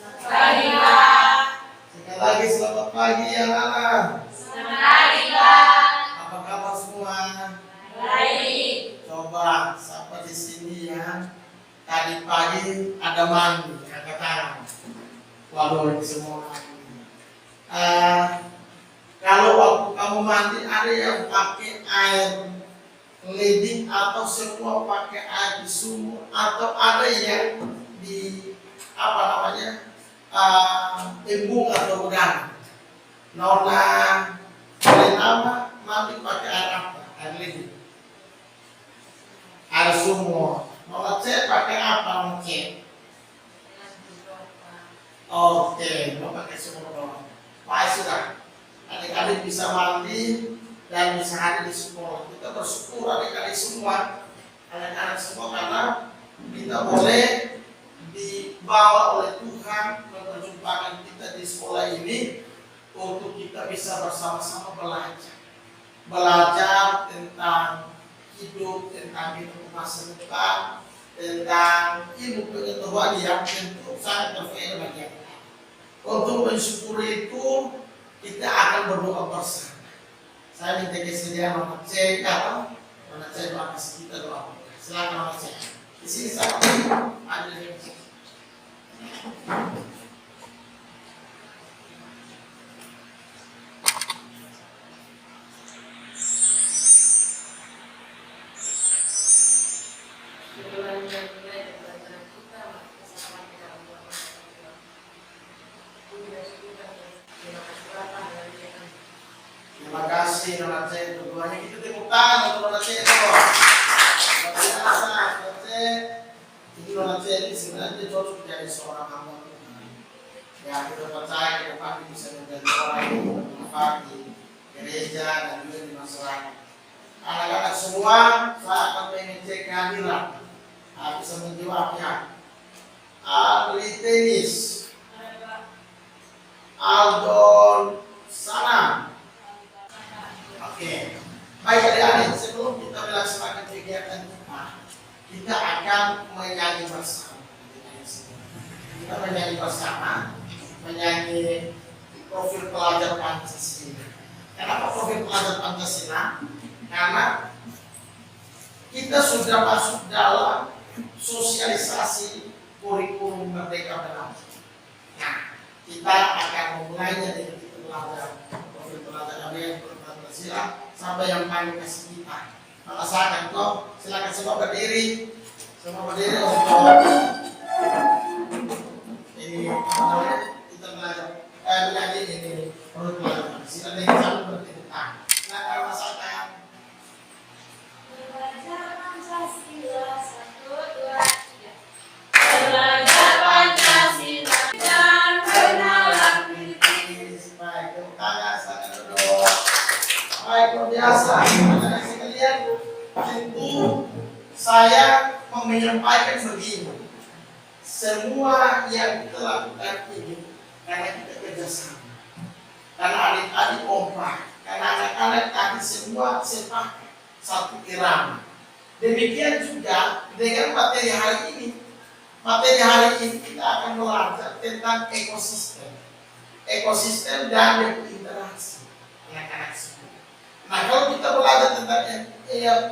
Pagi, Pak. Sekali lagi selamat pagi anak-anak. Selamat pagi, Pak. Apa kabar semua? Baik. Coba siapa di sini yang tadi pagi ada mandi, angkat tangan. Waduh, ini semua mandi. Kalau waktu kamu mandi ada yang pakai air leding atau semua pakai air di sumur atau ada yang di embung atau udang. Nona nama mandi pakai air apa? Air leding. Air sumur. Nona C pakai apa? Nona C. Oke, mau pakai sumur doang. Wah sudah. Adik-adik bisa mandi dan bisa hadir di sekolah. Kita bersyukur adik-adik semua, anak-anak semua karena kita boleh dibawa oleh Tuhan memperjumpakan kita di sekolah ini untuk kita bisa bersama-sama belajar tentang hidup, tentang hidup masa depan, tentang ilmu pengetahuan yang tentu sangat berfaedah bagi kita. Untuk mensyukuri itu kita akan berdoa bersama. Saya minta kesediaan Mama C apa? Mama C doa kasih kita doa. Silakan Mama C. Di sini saya ada di sini. Terima kasih Nona C. Berdoanya kita tepuk tangan untuk Nona C. Luar biasa Nona C. Ini Nona C ini sebenarnya cocok menjadi seorang hamba Tuhan. Ya kita percaya ke depan bisa menjadi orang yang bermanfaat di gereja dan juga di masyarakat. Anak-anak semua, saya akan pengen cek kehadiran. Bisa menjawabnya. Adli Tenis, Aldon Sanam. Oke, baik adik-adik, sebelum kita melaksanakan kegiatan kita akan menyanyi bersama. Kita menyanyi bersama, menyanyi profil pelajar Pancasila. Kenapa profil pelajar Pancasila? Karena kita sudah masuk dalam sosialisasi kurikulum Merdeka Belajar. Nah, kita akan memulainya dengan kita belajar profil pelajar Pancasila sampai yang paling kasih kita. Maka saya akan silakan semua berdiri untuk ini kita belajar menyanyi ini profil pelajar Pancasila dengan cara bertepuk tangan. Silakan masakan. Belajar Pancasila 1, 2, 3. Belajar Pancasila dan kenal aktivitas. Baik, tepuk tangan, silakan duduk. Baik, luar biasa. Anak-anak sekalian, tentu saya menyampaikan begini. Semua yang kita lakukan ini karena kita kerjasama. Karena adik-adik kompak, karena anak-anak tadi semua sepakat satu irama. Demikian juga dengan materi hari ini. Materi hari ini kita akan belajar tentang ekosistem. Ekosistem dan berinteraksi anak-anak semua. Nah, kalau kita belajar tentang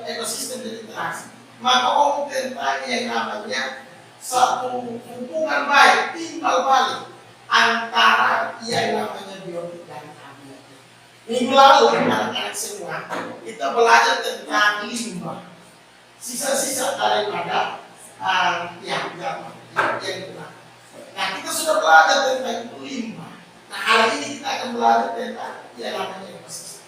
ekosistem dan interaksi, maka omong tentang yang namanya satu hubungan baik, timbal balik antara yang namanya biotik dan abiotik. Minggu lalu anak-anak semua kita belajar tentang limbah, sisa-sisa daripada yang benar. Nah, kita sudah belajar tentang itu limbah. Nah, hari ini kita akan belajar tentang yang namanya ekosistem.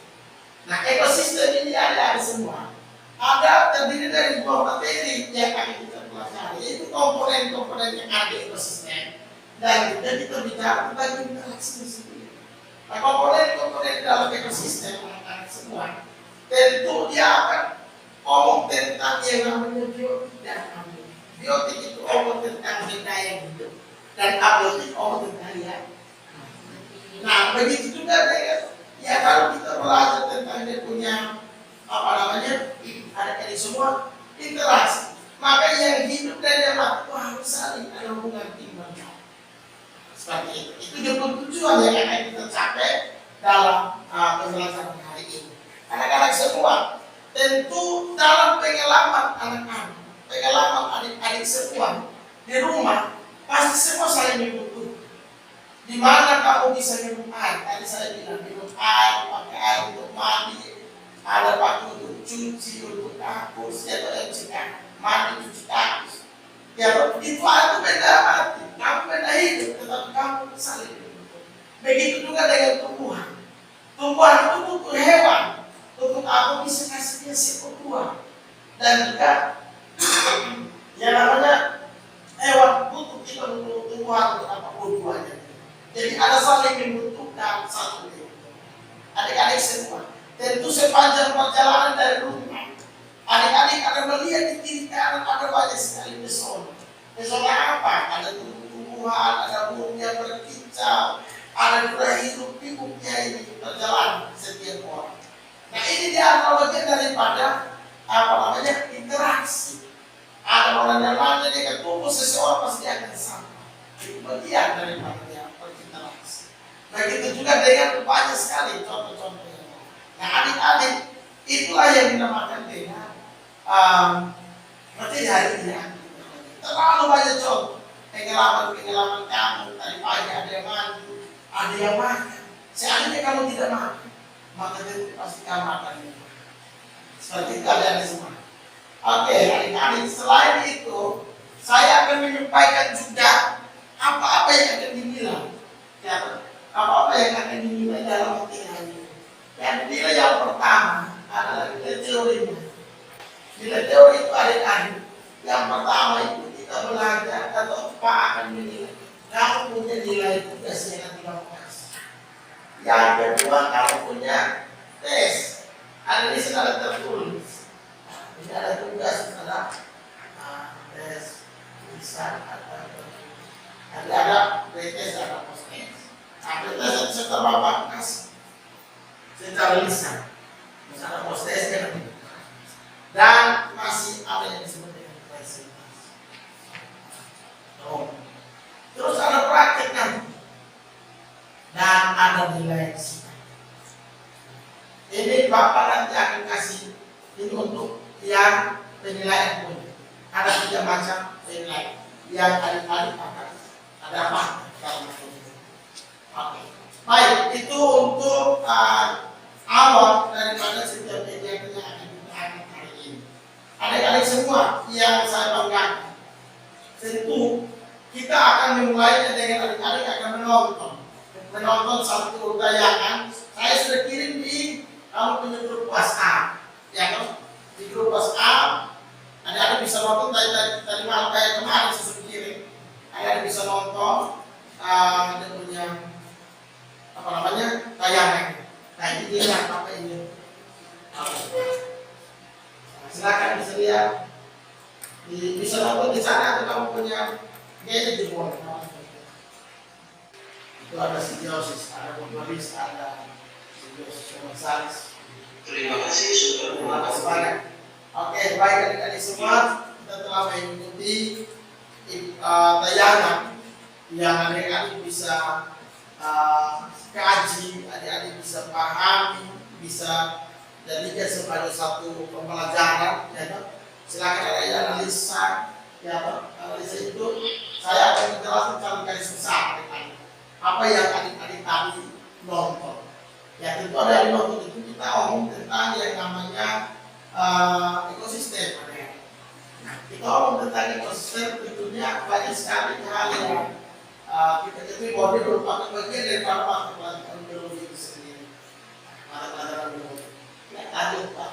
Nah, ekosistem ini ada semua. Ada terdiri dari dua materi yang akan kita pelajari, yaitu komponen-komponen yang ada di ekosistem. Dan juga kita bicara tentang interaksi sendiri. Nah, komponen-komponen dalam ekosistem anak-anak semua, tentu dia akan ngomong tentang yang namanya biotik dan abiotik. Biotik itu ngomong tentang benda yang hidup, dan abiotik ngomong tentang yang. Nah, begitu juga dengan ya kalau kita belajar tentang dia punya ada ini semua interaksi. Maka yang hidup dan yang mati itu harus saling ada hubungan timbal balik. Seperti itu. Itu juga tujuan yang akan kita capai dalam pembelajaran hari ini. Anak-anak semua, tentu dalam pengalaman anak-anak, pengalaman adik-adik semua di rumah, pasti semua saling membutuhkan. Di mana kamu bisa minum air? Tadi saya bilang minum air, pakai air untuk mandi, ada pakai untuk cuci, untuk dapur, atau yang mandi, cuci kaki. Ya, itu aku beda mati, kamu beda hidup, tetapi kamu saling membutuhkan. Begitu juga dengan tumbuhan. Tumbuhan itu butuh hewan. Untuk aku bisa kasih dia sebuah. Dan juga yang namanya hewan butuh kita untuk tumbuhan untuk apa buahnya. Jadi ada saling membutuhkan satu dengan adik-adik semua. Tentu sepanjang perjalanan dari rumah, adik-adik akan melihat di kiri kanan ada banyak sekali pesona. Pesona apa? Ada tumbuhan, ada burung yang berkicau, ada juga hidup-hidupnya ini berjalan setiap orang. Nah ini dia adalah bagian daripada interaksi. Ada orang yang mana dia ketemu seseorang pasti akan sama. Itu bagian daripada berinteraksi. Begitu juga dengan banyak sekali contoh-contohnya. Nah adik-adik itulah yang dinamakan dengan materi hari ini. Terlalu banyak contoh pengalaman kamu tadi pagi ada yang mandi, ada yang makan. Seandainya kamu tidak makan, maka tentu pasti kamu akan minum. Seperti itu ada semua. Oke, adik-adik selain itu, saya akan menyampaikan juga apa-apa yang akan dibilang. Ya, apa-apa yang akan dibilang dalam materi hari ini. Yang nilai yang pertama adalah nilai teorinya. Nilai teori itu adik-adik. Yang pertama itu kita belajar atau apa akan menilai. Kamu punya nilai tugas yang nanti kamu kasih. Yang kedua kamu punya tes. Ada di sana tertulis. Ini ada tugas adalah tes tulisan atau ada tes ada post-tes. Tes itu setelah bapak kasih secara lisan. Misalnya post-tesnya dan masih ada yang disebut dengan presentasi. Terus ada praktek nanti dan ada nilai sidang. Ini bapak nanti akan kasih ini untuk yang penilaian pun. Ada 3 macam penilaian yang adik-adik akan ada apa dalam itu. Oke. Baik, itu untuk awal daripada setiap kegiatan yang akan kita lakukan hari ini. Adik-adik semua yang saya banggakan, tentu kita akan memulainya dengan adik-adik akan menonton satu tayangan. Saya sudah kirim di kamu punya grup WhatsApp, ya kan? Di grup WhatsApp, adik-adik bisa nonton tadi malam kayak kemarin saya sudah kirim. Adik-adik bisa nonton, dia punya apa namanya tayangan. Nah ini dia apa ini? Silakan bisa lihat, bisa nonton di sana atau kamu punya gadget di bawah. Itu ada simbiosis, ada motoris, ada simbiosis komersalis. Terima kasih sudah Terima kasih banyak. Oke, baik adik-adik semua, kita telah mengikuti tayangan yang adik-adik bisa kaji, adik-adik bisa pahami, bisa jadikan sebagai satu pembelajaran. Ya, silakan adik analisa. Ya, analisa itu saya akan menjelaskan garis besar adik-adik. Apa yang adik-adik tadi nonton. Ya tentu dari nonton itu kita omong tentang yang namanya ekosistem. Nah, kita omong tentang ekosistem tentunya banyak sekali hal yang kita ketahui bahwa dia merupakan bagian dari mata pelajaran biologi itu sendiri. Mata pelajaran biologi. Ya lanjut Pak.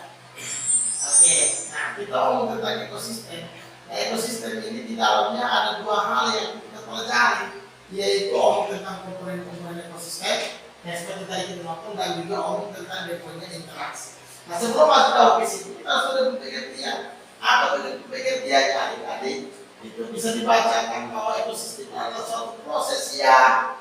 Oke, nah kita omong tentang ekosistem. Nah, ekosistem ini di dalamnya ada 2 hal yang kita pelajari, yaitu omong tentang komponen-komponen ekosistem yang seperti tadi kita nonton dan juga omong tentang deponya interaksi. Nah sebelum masuk dalam ke situ kita sudah berpengertian apa itu pengertiannya adik-adik itu bisa dibacakan bahwa ekosistem adalah suatu proses yang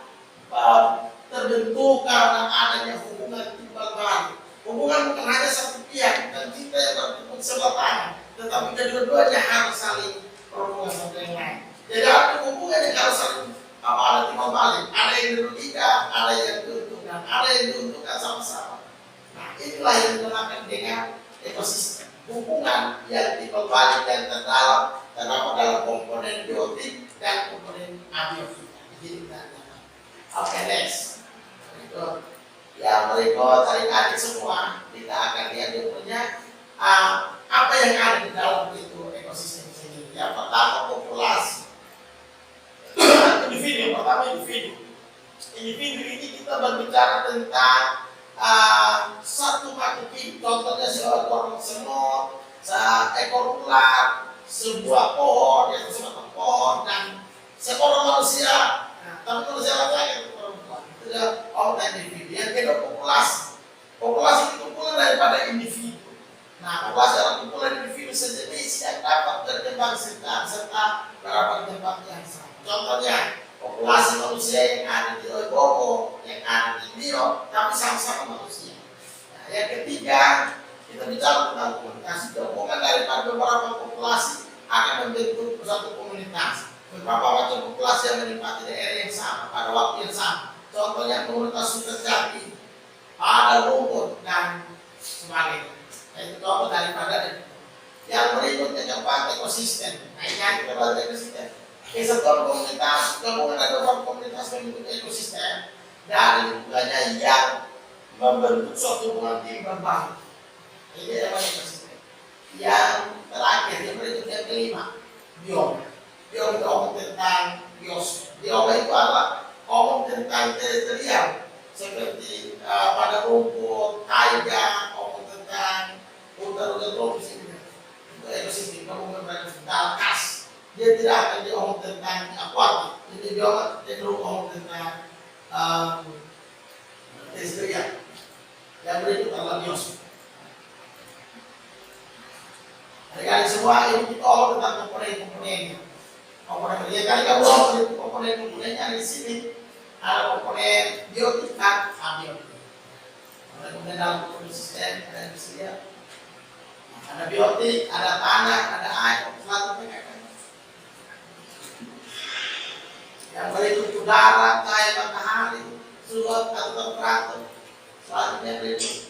terbentuk karena adanya hubungan timbal balik. Hubungan bukan hanya satu pihak dan kita yang bertepuk sebelah tangan, tetapi kedua-duanya harus saling berhubungan satu yang lain. Jadi ada hubungan yang harus saling Apa ada timbal balik? Ada yang dirugikan, ada yang diuntungkan, ada yang diuntungkan sama-sama. Nah, inilah yang dinamakan dengan ekosistem. Hubungan yang timbal balik dan terdalam terdapat dalam komponen biotik dan komponen abiotik. Jadi oke, next. Berikut. Yang berikut adik-adik semua kita akan lihat dulunya apa yang ada di dalam itu ekosistem ini. Yang pertama populasi. Individu, yang pertama individu. Individu ini kita berbicara tentang satu makhluk hidup, contohnya seekor semut, seekor ular, sebuah pohon, yang sebatang pohon, dan seorang manusia. Nah, tapi kalau saya katakan itu perempuan, itu adalah orang individu. Yang kedua populasi. Populasi itu kumpulan daripada individu. Nah, populasi adalah kumpulan individu sejenis yang dapat berkembang serta berkembang yang sama. Contohnya, populasi manusia yang ada di Oibobo, yang ada di Bio, tapi sama-sama manusia. Nah, yang ketiga, kita bicara tentang komunikasi. Gabungan daripada beberapa populasi akan membentuk satu komunitas. Beberapa macam populasi yang menikmati daerah yang sama pada waktu yang sama. Contohnya komunitas Sukerjati, ada rumput dan sebagainya. Itu contoh daripada yang berikutnya keempat ekosistem. Nah, ini kita bahas ekosistem. Satu komunitas, gabungan ada beberapa komunitas membentuk ekosistem dan lingkungannya yang membentuk suatu hubungan tim berbang. Ini namanya ekosistem. Yang terakhir, yang berikutnya yang kelima, biom. Biom itu omong tentang biosfer. Biom itu adalah omong tentang teritorial seperti pada rumput, taiga, omong tentang udara-udara tropis ini. Itu ekosistem, gabungan dalam kas. Dia tidak akan diomong tentang akuatik. Ini dia cenderung omong tentang teritorial. Yang berikut adalah biosfer. Adik-adik semua ini kita omong tentang komponen-komponennya. Komponen yang kali kamu omong itu komponen-komponennya di sini. Ada komponen biotik dan abiotik. Komponen dalam ekosistem ada yang bisa lihat. Ada biotik, ada tanah, ada air, selalu PKK. Yang berikut udara, cahaya matahari, suhu atau temperatur. Selanjutnya berikut.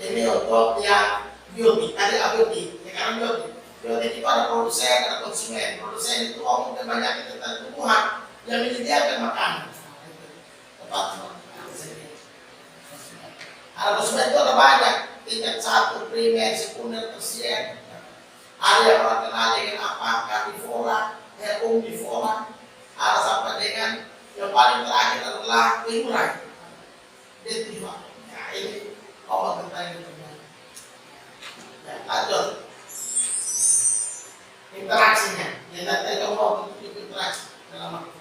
Ini untuk yang biotik, ada abiotik. Sekarang biotik. Biotik itu ada produsen, ada konsumen. Produsen itu omong kebanyakan tentang tumbuhan yang menyediakan makanan. Tepat. Ada konsumen itu ada banyak. Tingkat 1, primer, sekunder, tersier. Ada yang orang kenal dengan apa? Karnivora, herbivora. Ada sampai dengan yang paling terakhir adalah primurai. Detriva. Nah, ini omong tentang itu. Ya, lanjut. Interaksinya. Yang nanti kamu mau interaksi dalam waktu.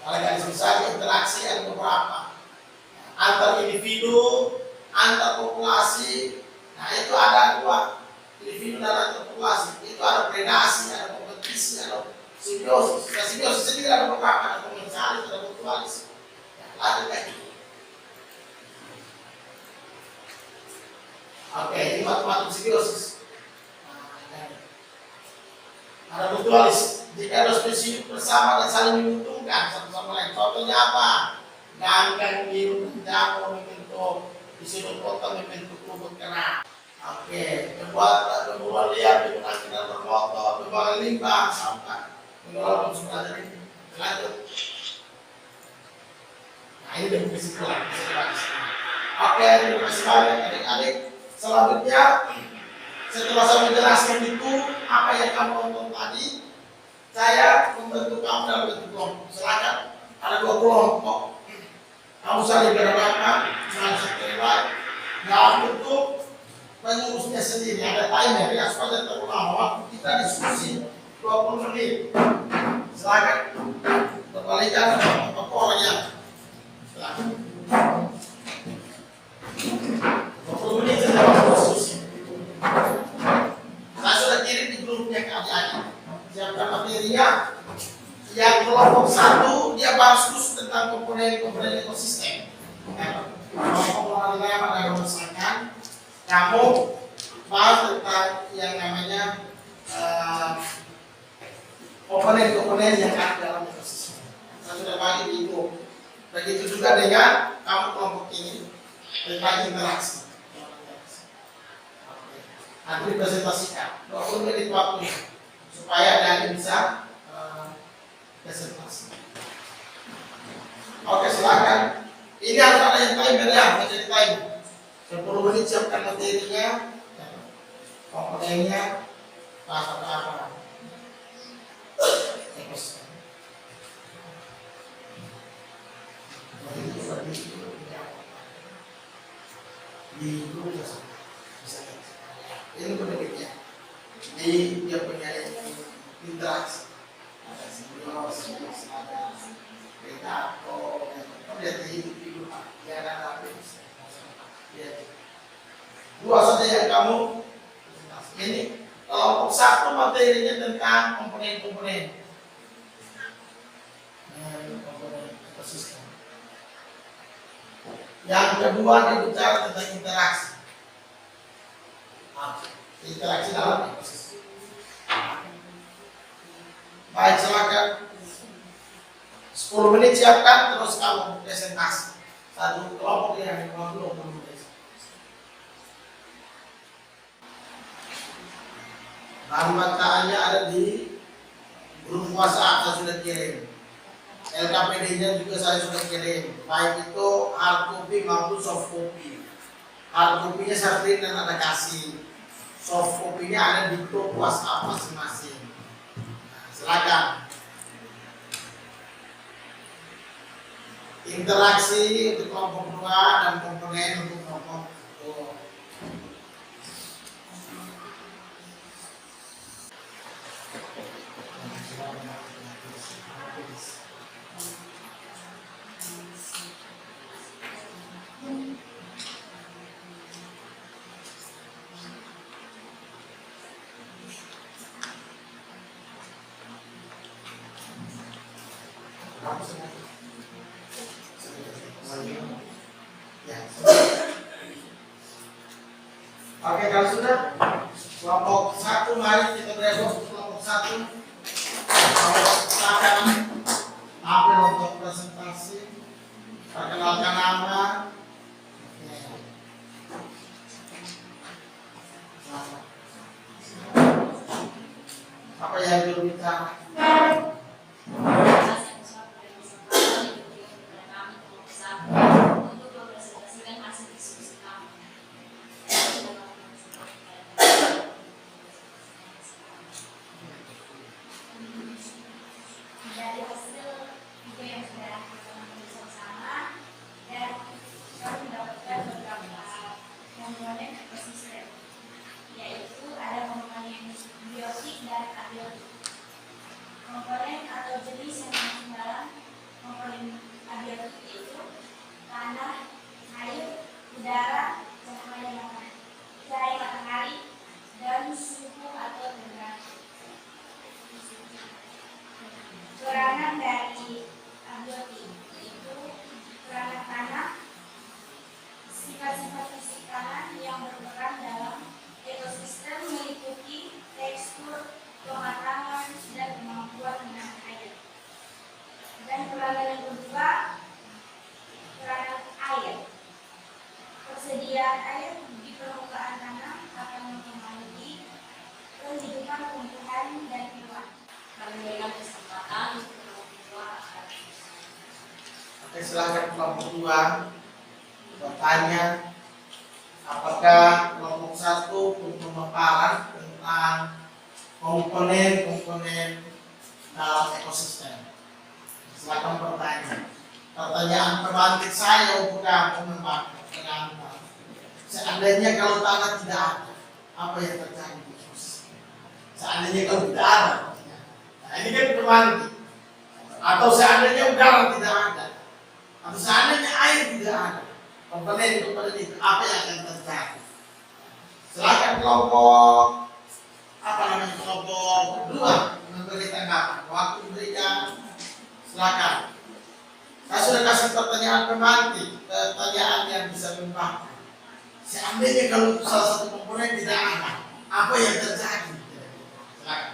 Kalau garis besar interaksi ada beberapa. Antar individu, antar populasi. Nah, itu ada dua. Individu dan antar populasi. Itu ada predasi, ada kompetisi, ada simbiosis. Nah, simbiosis sendiri ada beberapa, ada komensalis, ada mutualis. Ya, lanjut lagi. Oke, ini macam-macam simbiosis. Ada mutualis. Jika ada spesies bersama dan saling menguntungkan satu sama lain. Contohnya apa? Ganggang biru jamur membentuk di sudut kota membentuk rumput kera. Oke, pembuangan liar digunakan dalam bermotor, pembuangan limbah, sampah, mengelola konsumsi ini. Lanjut. Nah, ini dari kesimpulan. Oke, terima kasih banyak adik-adik. Selanjutnya, setelah saya menjelaskan itu apa yang kamu tonton tadi, saya membentuk kamu dalam bentuk kelompok. Silakan, ada 2 kelompok. Kamu saling berapa, saling terlibat, dalam bentuk pengurusnya sendiri. Ada timer ya, supaya terulang waktu kita diskusi 20 menit. Silakan, berbalikan apa orangnya. Silakan. 20 menit saja waktu diskusi. Saya sudah kirim di grupnya ke adik-adik. Siapkan materinya. Yang kelompok 1 dia bahas khusus tentang komponen-komponen ekosistem. Kalau ada misalkan kamu bahas tentang yang namanya komponen-komponen yang ada dalam ekosistem. Saya sudah bagi itu. Begitu juga dengan kamu kelompok ini tentang interaksi. Nanti dipresentasikan 20 menit waktunya supaya Anda bisa presentasi. Oke, silakan. Ini harus ada yang timer ya, menjadi timer. 10 menit siapkan materinya, komponennya, apa. Di grup bisa ini bentuknya di dia punya interaksi ada simbiosis ada predator dia di rumah dia ada ya dua saja yang kamu ini kelompok satu materinya tentang komponen-komponen ekosistem. Yang kedua dia bicara tentang interaksi. Interaksi dalam ekosistem. Baik, silakan. 10 menit siapkan terus kamu presentasi. Satu kelompok yang 50 menit. Bahan bacanya ada di grup WhatsApp saya sudah kirim. LKPD-nya juga saya sudah kirim, baik itu hard copy maupun soft copy. Hard copy-nya saya print dan ada kasih, soft copy-nya ada di grup WhatsApp masing-masing. Nah, silakan. Interaksi untuk kelompok 2 dan komponen untuk kelompok 2. Oke, kalau sudah kelompok 1 mari kita berhubung kelompok 1. Kelompok silakan tampil untuk presentasi, perkenalkan nama. Apa yang belum kita komponen atau jenis yang masuk dalam komponen abiotik itu tanah, air, udara, cahaya matahari, dan suhu atau temperatur. Peranan dari abiotik itu peranan tanah, sifat-sifat fisik tanah yang berperan dalam ekosistem meliputi tekstur, kematangan, dan kemampuan menahan air. Dan peranan yang kedua, peranan air. Persediaan air di permukaan tanah akan mempengaruhi kehidupan tumbuhan dan hewan. Kami memberikan kesempatan untuk kelompok 2. Oke, silakan kelompok 2 bertanya. Apakah kelompok 1 untuk pemaparan tentang komponen-komponen dalam ekosistem? Silakan bertanya. Pertanyaan pembangkit saya untuk kamu dengan seandainya kalau tanah tidak ada, apa yang terjadi di ekosistem? Seandainya kalau tidak ada, nah ini kan pembangkit. Atau seandainya udara tidak ada, atau seandainya air tidak ada, komponen-komponen itu apa yang akan terjadi? Silakan kelompok kelompok 2 memberi tanggapan. Waktu diberikan, silakan. Saya sudah kasih pertanyaan pemantik, pertanyaan yang bisa membangkit. Seandainya kalau salah satu komponen tidak ada, apa yang terjadi? Silakan.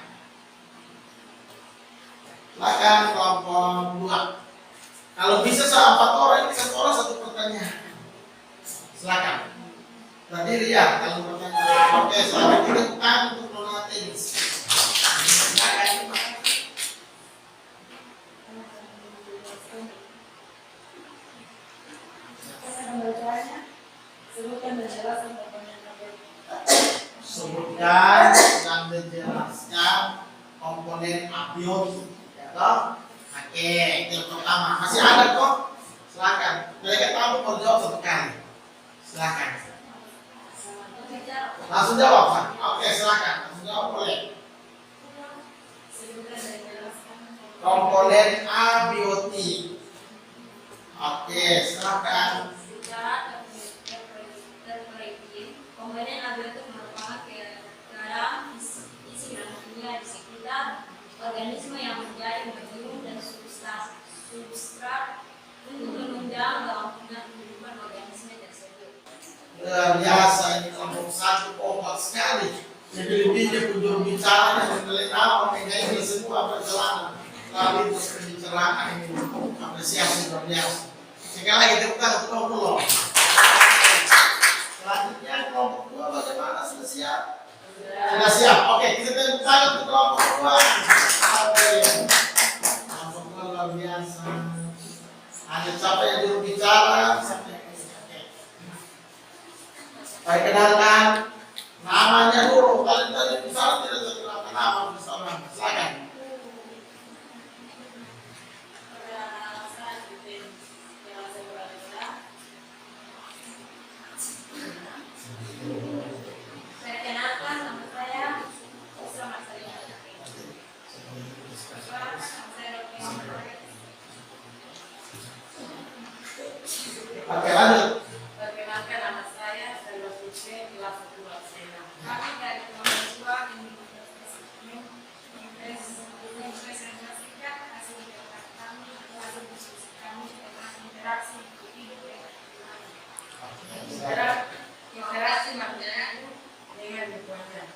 Silakan kelompok 2. Kalau bisa 4 orang, ini 1 orang 1 pertanyaan. Silakan. Berdiri ya kalau pertanyaan. Oke, silakan kita buka untuk nonatenis. Silakan. Sebutkan dan menjelaskan komponen abiotik. Ya toh? Oke, yang pertama. Masih ada kok? Silakan. Mereka tahu mau jawab 1 kali. Silakan. Langsung jawab, Pak. Oke, silakan. Langsung jawab boleh. Komponen abiotik. Oke, silakan. Komponen abiotik merupakan garam, isi dan kimia di sekitar organisme yang menjadi medium dan substrat untuk menunjang keampunan kehidupan organisme tersebut. Luar biasa, ini kelompok 1 kompak sekali. Jadi lebihnya kunjung bicara yang meneliti ini semua perjalanan lalu terus pembicaraan ini apresiasi luar biasa. Sekali lagi tepuk tangan untuk kelompok 2. Selanjutnya kelompok 2 bagaimana, sudah siap? Sudah siap. Oke, kita tepuk tangan untuk kelompok 2. Oke. Kelompok 2 luar biasa. Ada siapa yang juru bicara? Baik, kenalkan namanya dulu. Kalian tadi bicara tidak terkenalkan nama bersama. Silakan. Perkenalkan, nama saya Isra Marcelina. Oke, lanjut. Perkenalkan, nama saya Selva Suci, kelas 1 Laksana. Kami dari mahasiswa mempresentasikan hasil interpretasi kami, hasil diskusi kami tentang interaksi individu dengan lingkungan. Interaksi manusia dengan lingkungan.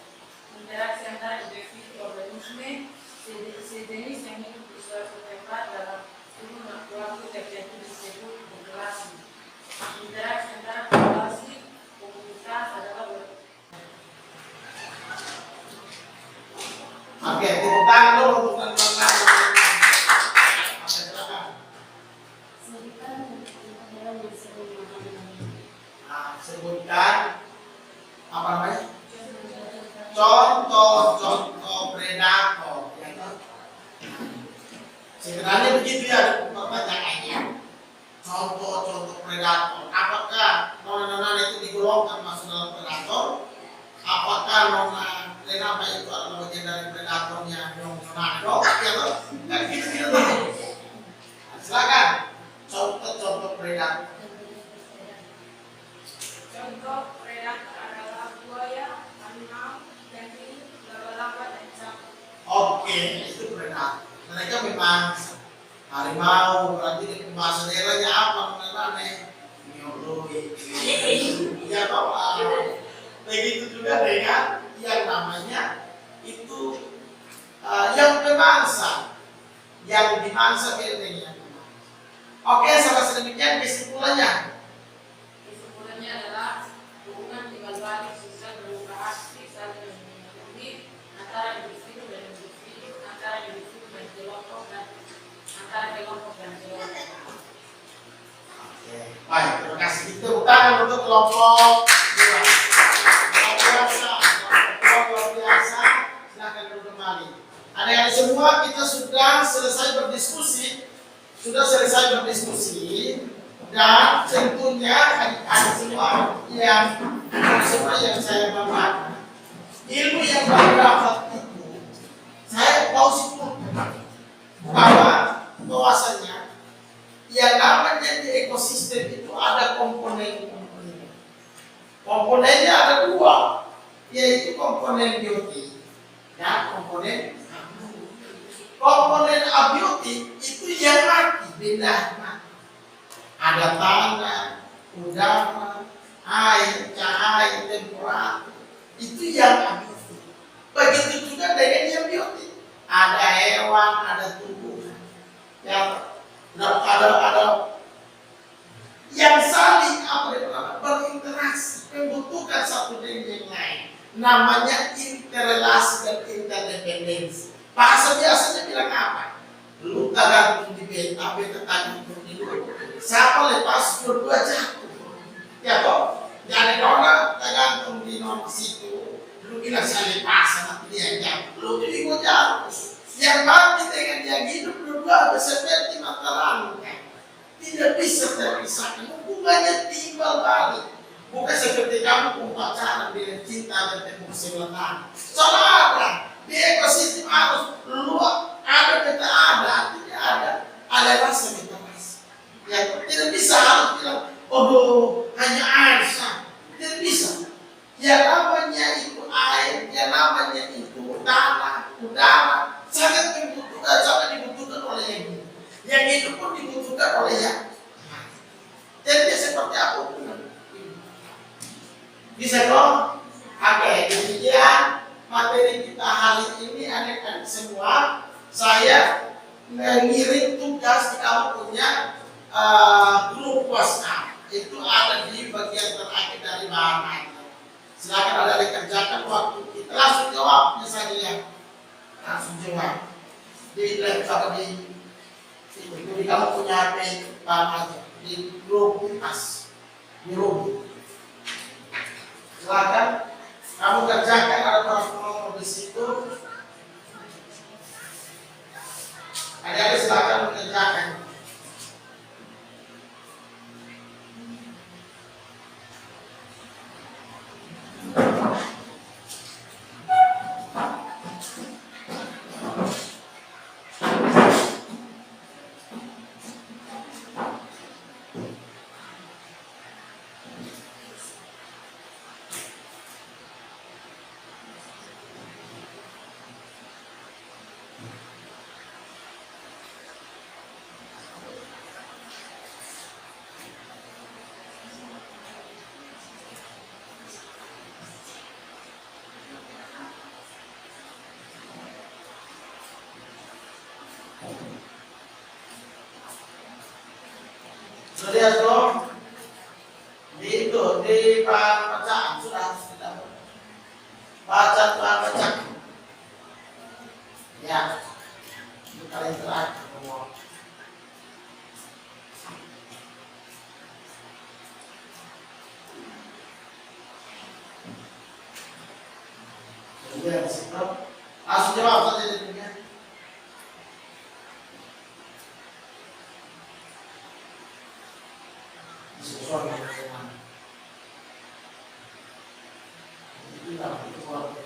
Interaksi antara individu organisme sejenis yang hidup di suatu tempat dalam kurun waktu tertentu disebut populasi. Interaksi antara populasi komunitas adalah Oke, tepuk tangan dulu untuk teman-teman. Oke, silakan. Nah, sebutkan apa namanya? Contoh-contoh predator. Ya, kan? Sebenarnya begitu ya pertanyaannya. Contoh-contoh predator. Apakah nona-nona itu digolongkan masuk dalam predator? Apakah nona kenapa itu adalah bagian dari predatornya nona? Ya toh? Kan gitu tahu. Silakan. Contoh-contoh predator. Contoh predator adalah buaya, harimau, anjing, laba-laba, dan jamur. Oke, itu predator. Mereka memang harimau, berarti di bahasa daerahnya apa namanya? Biologi. Ya Bapak. Begitu juga dengan yang namanya itu yang pemangsa, yang dimangsa dengan. Oke, sampai sedemikian kesimpulannya. kesimpulannya adalah hubungan timbal balik sosial berinteraksi saling melindungi antara individu dan individu, antara individu dan kelompok dan antara kelompok dan kelompok. Oke, baik, terima kasih. Kita tangan untuk kelompok 2. Luar biasa. Silakan duduk kembali. Adik-adik semua, kita sudah selesai berdiskusi. Dan tentunya adik-adik semua yang saya banggakan, ilmu yang baru dapat itu saya tahu simpulkan bahwasanya yang namanya di ekosistem itu ada komponen-komponen. Komponennya ada 2, yaitu komponen biotik dan komponen abiotik. Komponen abiotik itu yang mati, benda mati. Ada tanah, udara, air, cahaya, temperatur. Itu yang abiotik. Begitu juga dengan yang biotik. Ada hewan, ada tumbuhan. yang ada yang saling berinteraksi, membutuhkan satu dengan yang lain. Namanya interrelasi dan interdependensi. Bahasa biasanya bilang apa? Lu tergantung di beta, beta tergantung di lu. Siapa lepas dua-dua jatuh. Ya toh? Jadi orang tergantung di nomor situ. Lu bilang saya lepas, tapi dia jatuh. Lu juga jatuh. Yang mati dengan yang hidup dua-dua seperti mata rantai. Tidak bisa terpisahkan. Hubungannya timbal balik. Bukan seperti kamu pacaran dengan cinta dan temu sebelatan. Saudara, di ekosistem harus lu ada kita ada, tidak ada rasa kita rasa. Ya, tidak bisa harus bilang, oh hanya air sah. Tidak bisa. Ya namanya itu air, ya namanya itu tanah, udara, sangat dibutuhkan oleh yang hidup. Yang hidup pun dibutuhkan oleh yang mati. Jadi seperti apa pun. Bisa dong? Oke, demikian materi kita hari ini adik-adik semua. Saya mengirim tugas di kamu punya grup WhatsApp. Itu ada di bagian terakhir dari bahan. Silakan ada dikerjakan waktu kita langsung jawab misalnya. Langsung jawab. Di laptop di kamu punya HP bahan aja. Di grup tas. Di rumah. Silakan kamu kerjakan, ada nomor di situ. Adik-adik silakan mengerjakan. Sudah dong, di bahan bacaan sudah tidak baca bahan bacaan. Ya, itu kalian terakhir. Ya, langsung jawab saja jadinya. Sesuai dengan teman. Inilah keluarga.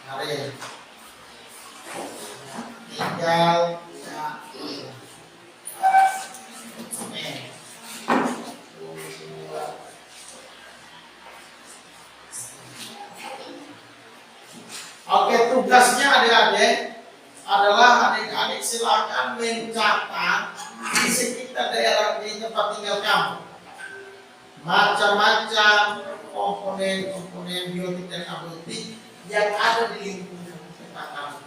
Mari. Tinggal Oke, tugasnya adik-adik adalah adik-adik silakan mencatat di sekitar daerah di tempat tinggal kamu macam-macam komponen biotik dan abiotik yang ada di lingkungan tempat kamu.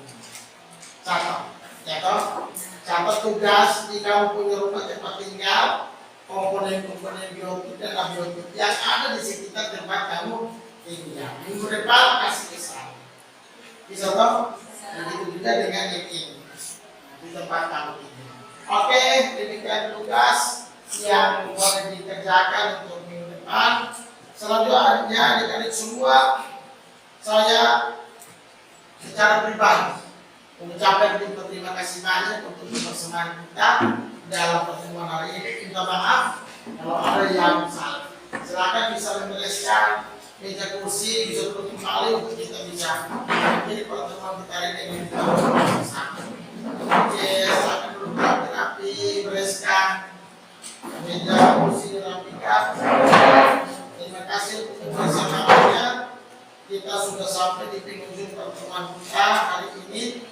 Catat tugas di kamu punya rumah tempat tinggal, komponen biotik dan abiotik yang ada di sekitar tempat kamu tinggal. Minggu depan kasih ke saya. Bisa toh? Begitu juga dengan yang ini di tempat kamu ini. Oke, demikian tugas yang boleh dikerjakan untuk minggu depan. Selanjutnya adik-adik semua, saya secara pribadi mengucapkan terima kasih banyak untuk kebersamaan kita dalam pertemuan hari ini. Minta maaf kalau ada yang salah. Silakan bisa membereskan meja kursi, bisa tutup kembali untuk kita bisa jadi pertemuan kita hari ini dengan bersama. Oke, silakan dulu rapi, bereskan meja kursi, dirapikan. Terima kasih untuk kebersamaannya. Kita sudah sampai di penghujung pertemuan kita hari ini.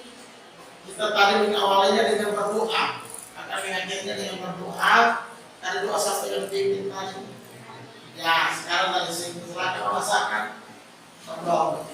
Kita tadi mengawalinya dengan berdoa, akan mengakhirinya dengan berdoa. Ada doa sampai yang pimpin tadi. Ya, sekarang dari sini silakan masakan. Ngobrol.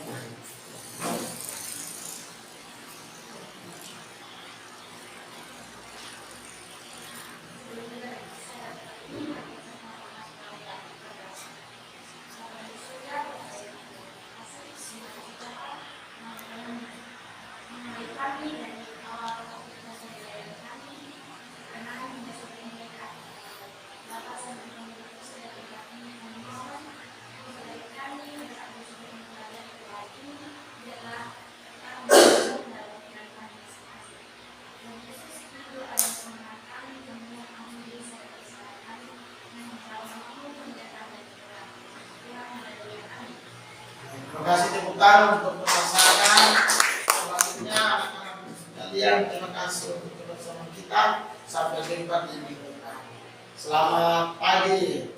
Terima kasih tepuk tangan untuk masakan. Selanjutnya anak-anak sekalian, terima kasih untuk bersama kita. Sampai jumpa di minggu depan. Selamat pagi.